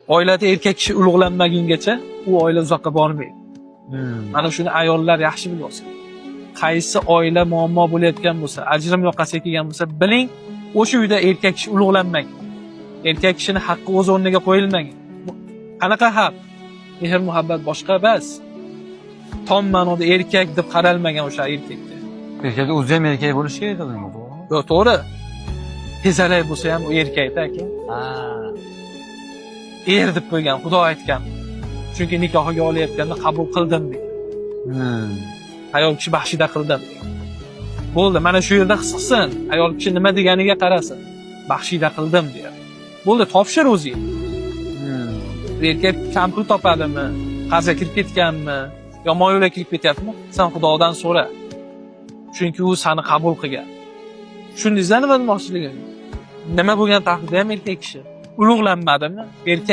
Oilada erkak kishi ulug'lanmagungacha u oila uzoqqa bormaydi. Mana shuni ayollar yaxshi bilsin. Qaysi oila muammo bo'layotgan bo'lsa, ajrim yoqasiga kelgan bo'lsa, biling, o'sha uyda erkak kishi ulug'lanmagan. Erkak kishining haqqi o'z o'rniga qo'yilmagan. Qanaqa haq? Mehr muhabbat boshqa bas. Tom ma'noda erkak deb qaralmagan o'sha erkakka. Erkak o'zi ham erkak bo'lishi kerak to'g'rimi? Yo'q, to'g'ri. Tezalay bo'lsa ham u erkakda aka. Er deb qo'ygan, Xudo aytgan. Chunki nikohiga olayotganda qabul qildim deydi. Ayol kishi baxshida qildim. Bo'ldi, mana shu yerda his qilsin. Ayol kishi nima deganiga qarasin. Baxshida qildim deydi. Bo'ldi, topshir o'zing. Erkak kam pul topadimi? Qarzga kirib ketganmi? Yomon yo'lga kirib ketyaptimi? Sen Xudodan so'ra. Chunki u seni qabul qilgan. Tushundingizmi nima demoqchiligimni? Nima bo'lgan taqdirda ham erkak kishi ulug'lanmadimi? Erkak